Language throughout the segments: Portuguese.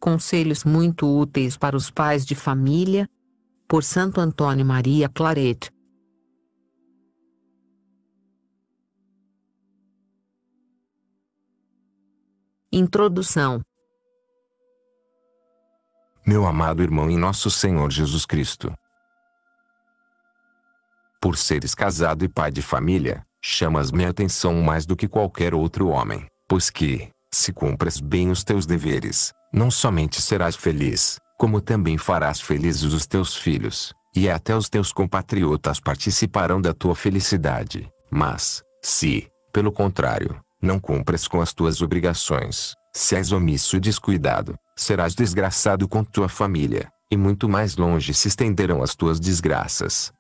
Conselhos muito úteis para os pais de família, por Santo Antônio Maria Claret. Introdução. Meu amado irmão em nosso Senhor Jesus Cristo, por seres casado e pai de família, chamas minha atenção mais do que qualquer outro homem, pois que, se cumpres bem os teus deveres, não somente serás feliz, como também farás felizes os teus filhos, e até os teus compatriotas participarão da tua felicidade. Mas, se, pelo contrário, não cumpres com as tuas obrigações, se és omisso e descuidado, serás desgraçado com tua família, e muito mais longe se estenderão as tuas desgraças.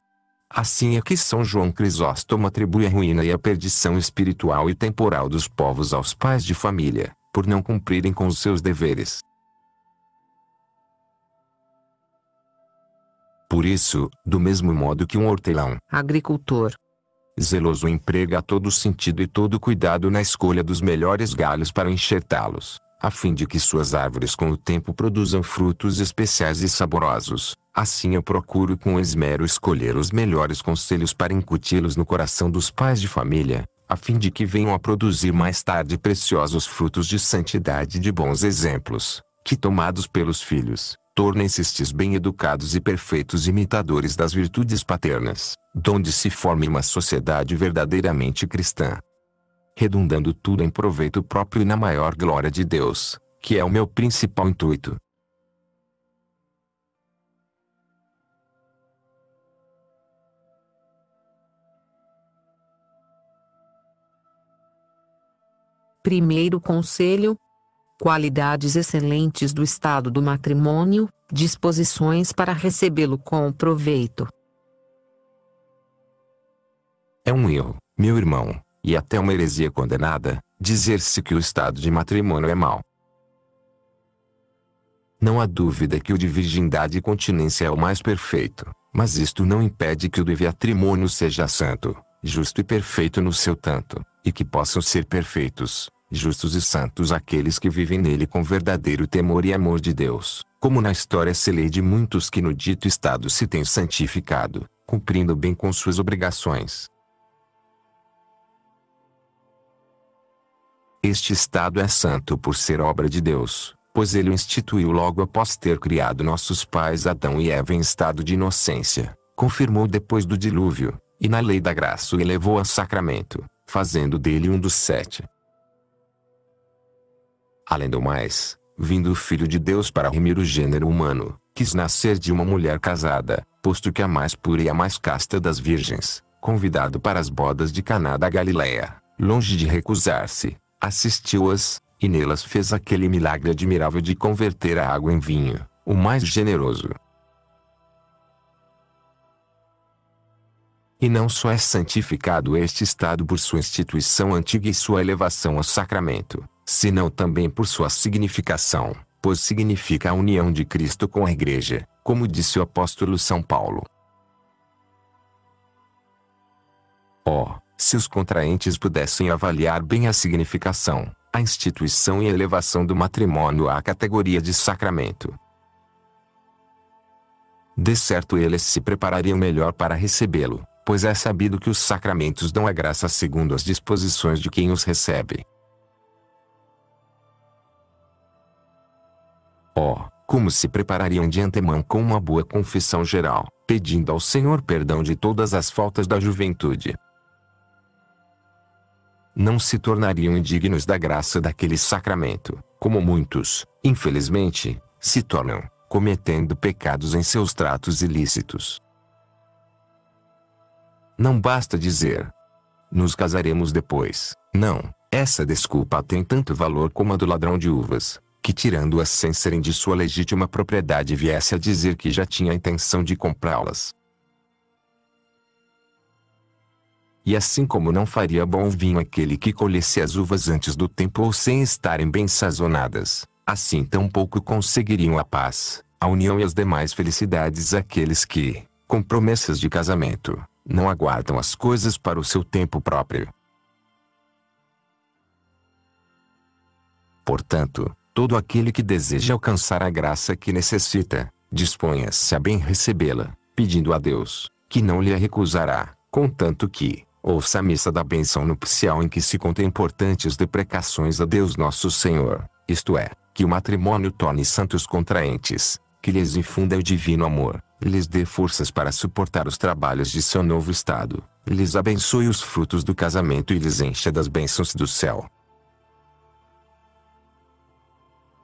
Assim é que São João Crisóstomo atribui a ruína e a perdição espiritual e temporal dos povos aos pais de família, por não cumprirem com os seus deveres. Por isso, do mesmo modo que um hortelão, agricultor, zeloso emprega todo sentido e todo cuidado na escolha dos melhores galhos para enxertá-los, a fim de que suas árvores com o tempo produzam frutos especiais e saborosos, assim eu procuro com esmero escolher os melhores conselhos para incuti-los no coração dos pais de família, a fim de que venham a produzir mais tarde preciosos frutos de santidade e de bons exemplos, que tomados pelos filhos, tornem-se estes bem educados e perfeitos imitadores das virtudes paternas, donde se forme uma sociedade verdadeiramente cristã, redundando tudo em proveito próprio e na maior glória de Deus, que é o meu principal intuito. Primeiro conselho: qualidades excelentes do estado do matrimônio, disposições para recebê-lo com proveito. É um erro, meu irmão, e até uma heresia condenada, dizer-se que o estado de matrimônio é mau. Não há dúvida que o de virgindade e continência é o mais perfeito, mas isto não impede que o de matrimônio seja santo, justo e perfeito no seu tanto, e que possam ser perfeitos, justos e santos aqueles que vivem nele com verdadeiro temor e amor de Deus, como na história se lê de muitos que no dito estado se têm santificado, cumprindo bem com suas obrigações. Este estado é santo por ser obra de Deus, pois ele o instituiu logo após ter criado nossos pais Adão e Eva em estado de inocência, confirmou depois do dilúvio, e na lei da graça o elevou a sacramento, fazendo dele um dos 7. Além do mais, vindo o Filho de Deus para remir o gênero humano, quis nascer de uma mulher casada, posto que a mais pura e a mais casta das virgens, convidado para as bodas de Caná da Galileia, longe de recusar-se, assistiu-as, e nelas fez aquele milagre admirável de converter a água em vinho, o mais generoso. E não só é santificado este estado por sua instituição antiga e sua elevação a sacramento, senão também por sua significação, pois significa a união de Cristo com a Igreja, como disse o apóstolo São Paulo. Se os contraentes pudessem avaliar bem a significação, a instituição e a elevação do matrimônio à categoria de sacramento, de certo eles se preparariam melhor para recebê-lo, pois é sabido que os sacramentos dão a graça segundo as disposições de quem os recebe. Como se preparariam de antemão com uma boa confissão geral, pedindo ao Senhor perdão de todas as faltas da juventude. Não se tornariam indignos da graça daquele sacramento, como muitos, infelizmente, se tornam, cometendo pecados em seus tratos ilícitos. Não basta dizer: nos casaremos depois. Não, essa desculpa tem tanto valor como a do ladrão de uvas, que tirando-as sem serem de sua legítima propriedade viesse a dizer que já tinha a intenção de comprá-las. E assim como não faria bom vinho aquele que colhesse as uvas antes do tempo ou sem estarem bem sazonadas, assim tampouco conseguiriam a paz, a união e as demais felicidades aqueles que, com promessas de casamento, não aguardam as coisas para o seu tempo próprio. Portanto, Todo aquele que deseja alcançar a graça que necessita, disponha-se a bem recebê-la, pedindo a Deus, que não lhe a recusará, contanto que ouça a missa da bênção nupcial em que se contém importantes deprecações a Deus nosso Senhor, isto é, que o matrimônio torne santos contraentes, que lhes infunda o divino amor, lhes dê forças para suportar os trabalhos de seu novo estado, lhes abençoe os frutos do casamento e lhes encha das bênçãos do céu.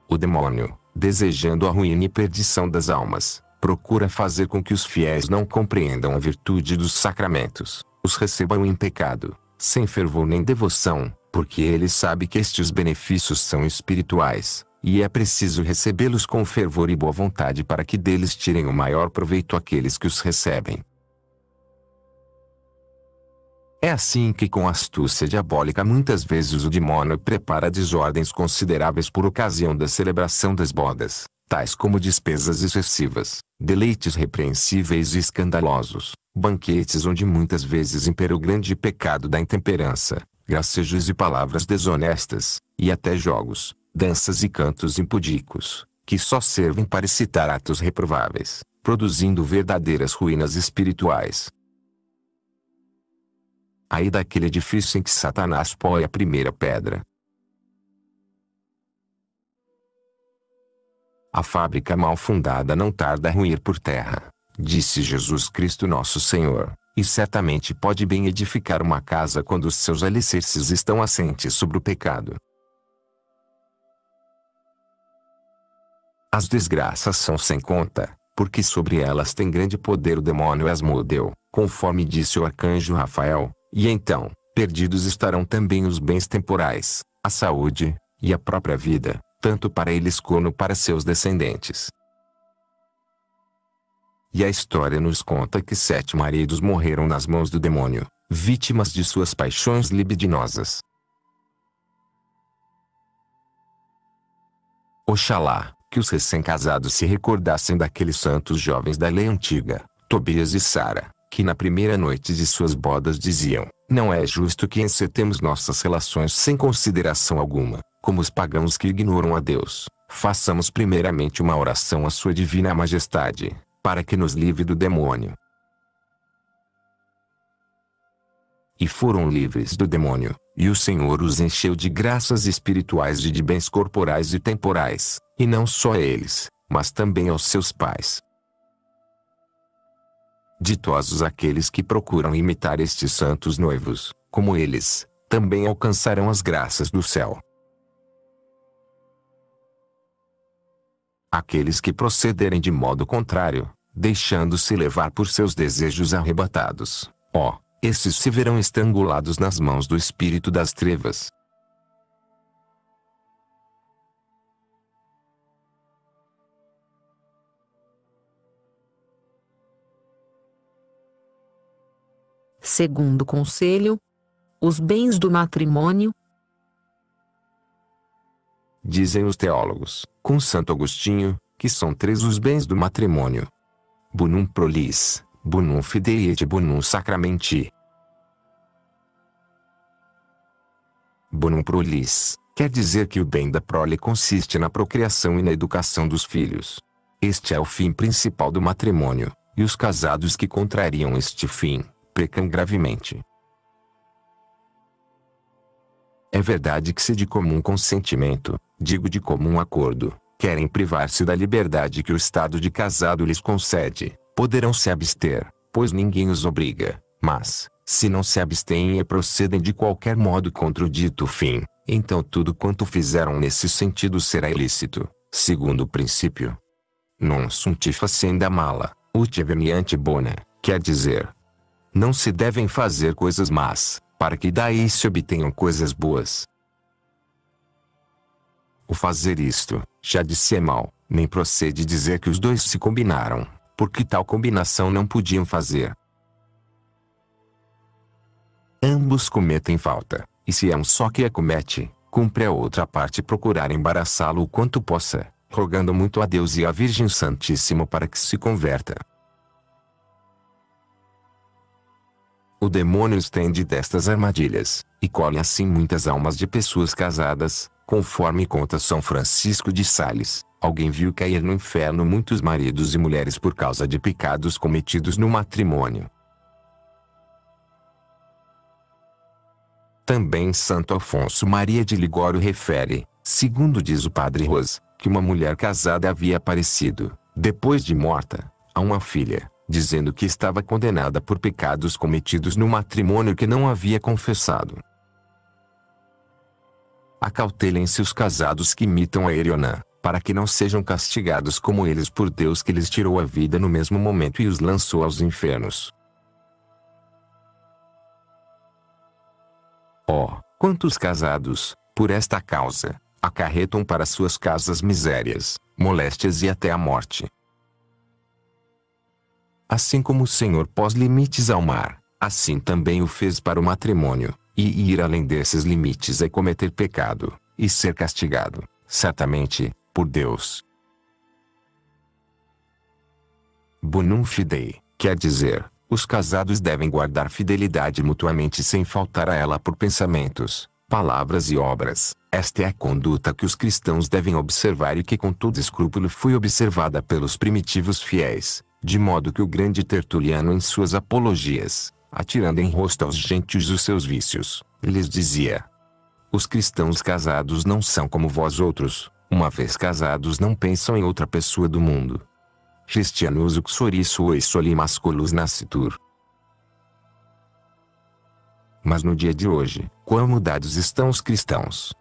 O demônio, desejando a ruína e perdição das almas, procura fazer com que os fiéis não compreendam a virtude dos sacramentos, os recebam em pecado, sem fervor nem devoção, porque ele sabe que estes benefícios são espirituais, e é preciso recebê-los com fervor e boa vontade para que deles tirem o maior proveito aqueles que os recebem. É assim que com astúcia diabólica muitas vezes o demônio prepara desordens consideráveis por ocasião da celebração das bodas, tais como despesas excessivas, deleites repreensíveis e escandalosos, banquetes onde muitas vezes impera o grande pecado da intemperança, gracejos e palavras desonestas, e até jogos, danças e cantos impudicos, que só servem para excitar atos reprováveis, produzindo verdadeiras ruínas espirituais. Aí daquele edifício em que Satanás põe a primeira pedra. A fábrica mal fundada não tarda a ruir por terra, disse Jesus Cristo nosso Senhor, e certamente pode bem edificar uma casa quando os seus alicerces estão assentes sobre o pecado. As desgraças são sem conta, porque sobre elas tem grande poder o demônio Asmodeu, conforme disse o arcanjo Rafael, e então, perdidos estarão também os bens temporais, a saúde, e a própria vida, tanto para eles como para seus descendentes. E a história nos conta que 7 maridos morreram nas mãos do demônio, vítimas de suas paixões libidinosas. Oxalá, que os recém-casados se recordassem daqueles santos jovens da lei antiga, Tobias e Sara, que na primeira noite de suas bodas diziam: não é justo que encetemos nossas relações sem consideração alguma, como os pagãos que ignoram a Deus. Façamos primeiramente uma oração à sua divina majestade, para que nos livre do demônio. E foram livres do demônio, e o Senhor os encheu de graças espirituais e de bens corporais e temporais, e não só a eles, mas também aos seus pais. Ditosos aqueles que procuram imitar estes santos noivos, como eles, também alcançarão as graças do céu. Aqueles que procederem de modo contrário, deixando-se levar por seus desejos arrebatados, esses se verão estrangulados nas mãos do espírito das trevas. Segundo conselho, os bens do matrimônio. Dizem os teólogos, com Santo Agostinho, que são 3 os bens do matrimônio: bonum prolis, bonum fidei et bonum sacramenti. Bonum prolis quer dizer que o bem da prole consiste na procriação e na educação dos filhos. Este é o fim principal do matrimônio, e os casados que contrariam este fim pecam gravemente. É verdade que se de comum consentimento, digo de comum acordo, querem privar-se da liberdade que o estado de casado lhes concede, poderão se abster, pois ninguém os obriga, mas, se não se abstêm e procedem de qualquer modo contra o dito fim, então tudo quanto fizeram nesse sentido será ilícito, segundo o princípio non sunt facenda mala, ut veniente bona, quer dizer, não se devem fazer coisas más, para que daí se obtenham coisas boas. O fazer isto, já de si é mal, nem procede dizer que os dois se combinaram, porque tal combinação não podiam fazer. Ambos cometem falta, e se é um só que a comete, cumpre a outra parte procurar embaraçá-lo o quanto possa, rogando muito a Deus e à Virgem Santíssima para que se converta. O demônio estende destas armadilhas, e colhe assim muitas almas de pessoas casadas, Conforme conta São Francisco de Sales, alguém viu cair no inferno muitos maridos e mulheres por causa de pecados cometidos no matrimônio. Também Santo Afonso Maria de Ligório refere, segundo diz o padre Ros, que uma mulher casada havia aparecido, depois de morta, a uma filha, dizendo que estava condenada por pecados cometidos no matrimônio que não havia confessado. Acautelem-se os casados que imitam a Erionã, para que não sejam castigados como eles por Deus que lhes tirou a vida no mesmo momento e os lançou aos infernos. Oh, quantos casados, por esta causa, acarretam para suas casas misérias, moléstias e até a morte. Assim como o Senhor pôs limites ao mar, assim também o fez para o matrimônio, e ir além desses limites é cometer pecado, e ser castigado, certamente, por Deus. Bonum fidei, quer dizer, os casados devem guardar fidelidade mutuamente sem faltar a ela por pensamentos, palavras e obras. Esta é a conduta que os cristãos devem observar e que com todo escrúpulo foi observada pelos primitivos fiéis, de modo que o grande Tertuliano em suas apologias, atirando em rosto aos gentios os seus vícios, lhes dizia: os cristãos casados não são como vós outros, uma vez casados não pensam em outra pessoa do mundo. Christianus uxori sui soli masculus nascitur. Mas no dia de hoje, quão mudados estão os cristãos!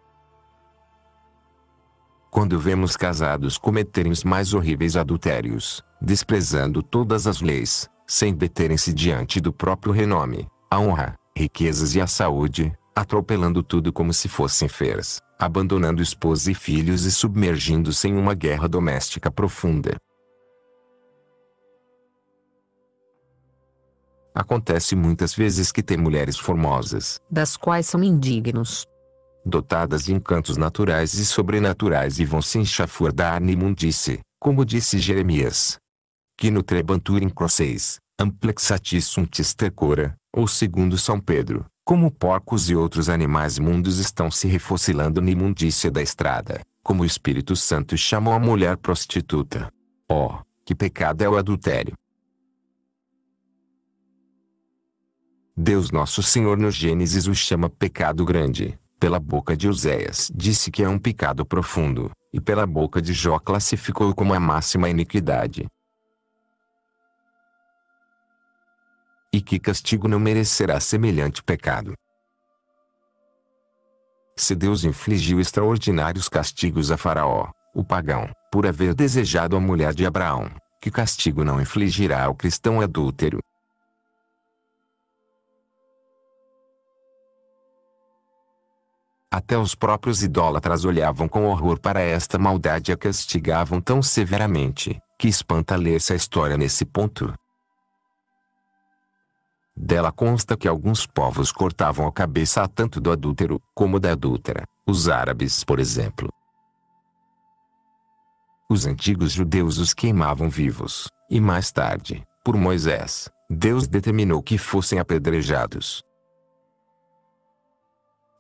Quando vemos casados cometerem os mais horríveis adultérios, desprezando todas as leis, sem deterem-se diante do próprio renome, a honra, riquezas e a saúde, atropelando tudo como se fossem feras, abandonando esposa e filhos e submergindo-se em uma guerra doméstica profunda. Acontece muitas vezes que tem mulheres formosas, das quais são indignos, dotadas de encantos naturais e sobrenaturais e vão se enxafurdar na imundície, como disse Jeremias. Que nutrebantur incroceis, amplexatis suntis tecora, ou segundo São Pedro, como porcos e outros animais imundos estão se refocilando na imundícia da estrada, como o Espírito Santo chamou a mulher prostituta. Oh, que pecado é o adultério! Deus Nosso Senhor no Gênesis o chama pecado grande, pela boca de Oséias disse que é um pecado profundo, e pela boca de Jó classificou como a máxima iniquidade. E que castigo não merecerá semelhante pecado? Se Deus infligiu extraordinários castigos a Faraó, o pagão, por haver desejado a mulher de Abraão, que castigo não infligirá ao cristão adúltero? Até os próprios idólatras olhavam com horror para esta maldade e a castigavam tão severamente, que espanta ler-se a história nesse ponto. Dela consta que alguns povos cortavam a cabeça tanto do adúltero, como da adúltera, os árabes por exemplo. Os antigos judeus os queimavam vivos, e mais tarde, por Moisés, Deus determinou que fossem apedrejados.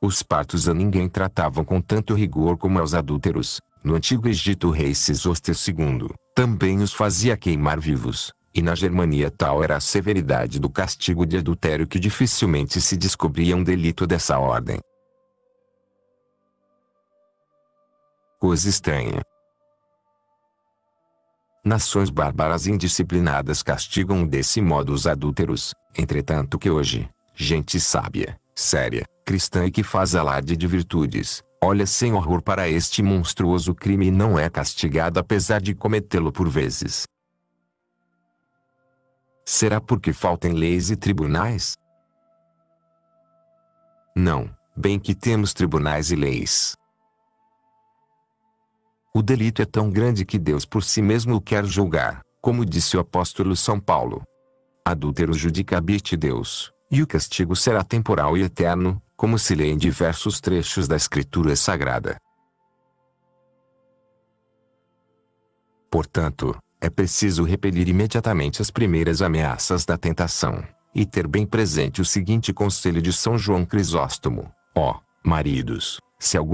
Os partos a ninguém tratavam com tanto rigor como aos adúlteros. No antigo Egito o rei Sesostris II também os fazia queimar vivos, e na Germânia tal era a severidade do castigo de adultério que dificilmente se descobria um delito dessa ordem. Coisa estranha. Nações bárbaras e indisciplinadas castigam desse modo os adúlteros, entretanto que hoje, gente sábia, séria, cristã e que faz alarde de virtudes, olha sem horror para este monstruoso crime e não é castigada apesar de cometê-lo por vezes. Será porque faltam leis e tribunais? Não, bem que temos tribunais e leis. O delito é tão grande que Deus por si mesmo o quer julgar, como disse o apóstolo São Paulo. Adúltero judicabit Deus, e o castigo será temporal e eterno, como se lê em diversos trechos da Escritura Sagrada. Portanto, é preciso repelir imediatamente as primeiras ameaças da tentação, e ter bem presente o seguinte conselho de São João Crisóstomo: ó, maridos, se algum